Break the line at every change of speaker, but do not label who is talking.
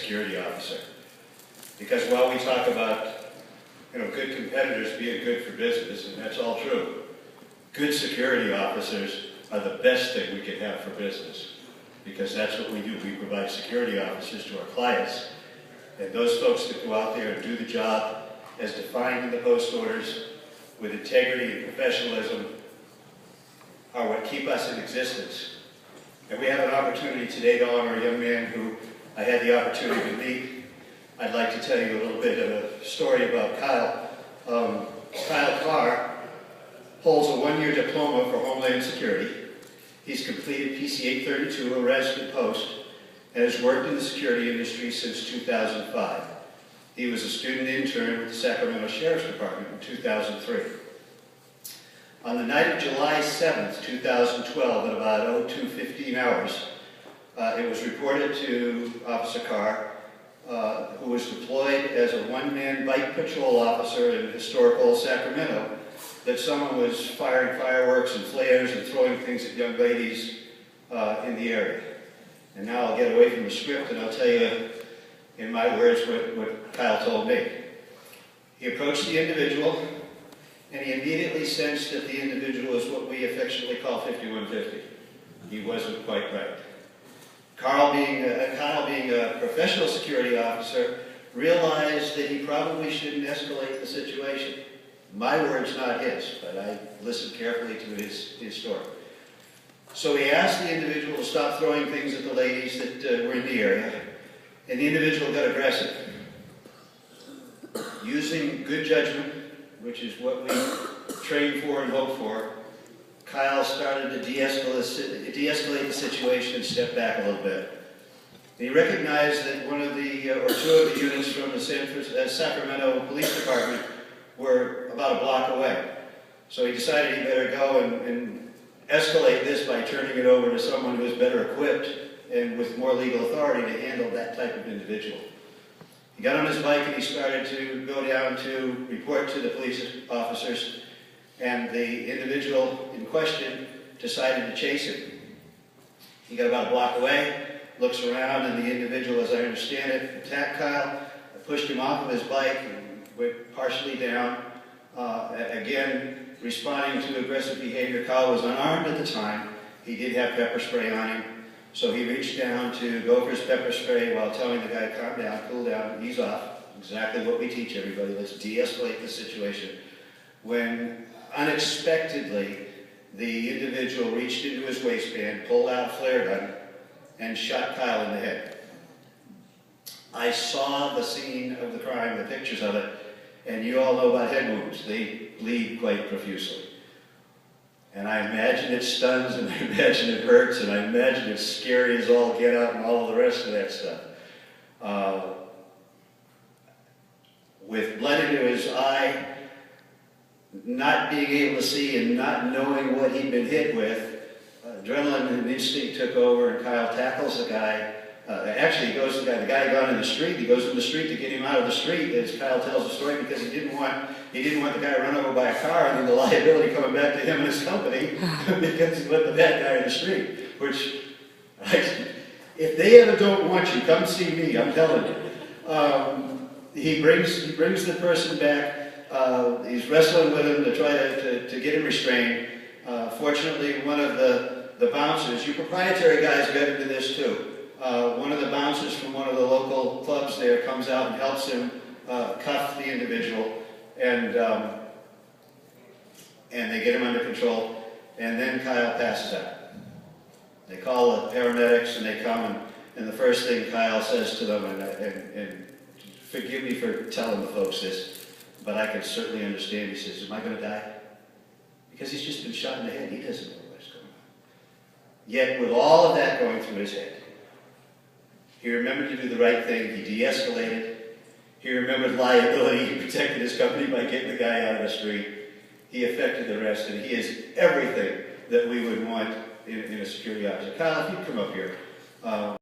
security officer. Because while we talk about good competitors being good for business, and that's all true, good security officers are the best thing we can have for business. Because that's what we do. We provide security officers to our clients. And those folks that go out there and do the job as defined in the post orders with integrity and professionalism are what keep us in existence. And we have an opportunity today to honor a young man who I had the opportunity to meet. I'd like to tell you a little bit of a story about Kyle. Kyle Carr holds a one-year diploma for Homeland Security. He's completed PC 832, a resident post, and has worked in the security industry since 2005. He was a student intern with the Sacramento Sheriff's Department in 2003. On the night of July 7th, 2012, at about 02:15 hours, it was reported to Officer Carr, who was deployed as a one-man bike patrol officer in historical Sacramento, that someone was firing fireworks and flares and throwing things at young ladies in the area. And now I'll get away from the script and I'll tell you in my words what Kyle told me. He approached the individual and he immediately sensed that the individual is what we affectionately call 5150. He wasn't quite right. Kyle, being a professional security officer, realized that he probably shouldn't escalate the situation. My words, not his, but I listened carefully to his story. So he asked the individual to stop throwing things at the ladies that were in the area, and the individual got aggressive. Using good judgment, which is what we train for and hope for, Kyle started to de-escalate the situation and step back a little bit. And he recognized that one of the, or two of the units from the Sacramento Police Department were about a block away. So he decided he better go and escalate this by turning it over to someone who was better equipped and with more legal authority to handle that type of individual. He got on his bike and he started to go down to report to the police officers, and the individual in question decided to chase him. He got about a block away, looks around, and the individual, as I understand it, attacked Kyle, pushed him off of his bike, and went partially down. Again, responding to aggressive behavior. Kyle was unarmed at the time. He did have pepper spray on him. So he reached down to go for his pepper spray while telling the guy, calm down, cool down, ease off. Exactly what we teach everybody. Let's de-escalate the situation. When unexpectedly, the individual reached into his waistband, pulled out a flare gun, and shot Kyle in the head. I saw the scene of the crime, the pictures of it, and you all know about head wounds. They bleed quite profusely. And I imagine it stuns, and I imagine it hurts, and I imagine it's scary as all get out and all of the rest of that stuff. With blood into his eye, not being able to see and not knowing what he'd been hit with, adrenaline and instinct took over, and Kyle tackles the guy. Actually, he goes to the guy got in the street. He goes in the street to get him out of the street, as Kyle tells the story, because he didn't want the guy run over by a car and then the liability coming back to him and his company because he let the bad guy in the street. Which, if they ever don't want you, come see me. I'm telling you. He brings the person back. He's wrestling with him to try to get him restrained. Fortunately, one of the bouncers, you proprietary guys get into this too. One of the bouncers from one of the local clubs there comes out and helps him cuff the individual, and they get him under control, and then Kyle passes out. They call the paramedics and they come, and the first thing Kyle says to them, and forgive me for telling the folks this, but I can certainly understand, he says, am I going to die? Because he's just been shot in the head. He doesn't know what's going on. Yet with all of that going through his head, he remembered to do the right thing. He de-escalated. He remembered liability. He protected his company by getting the guy out of the street. He effected the rest, and he is everything that we would want in a security officer. Kyle, if you'd come up here.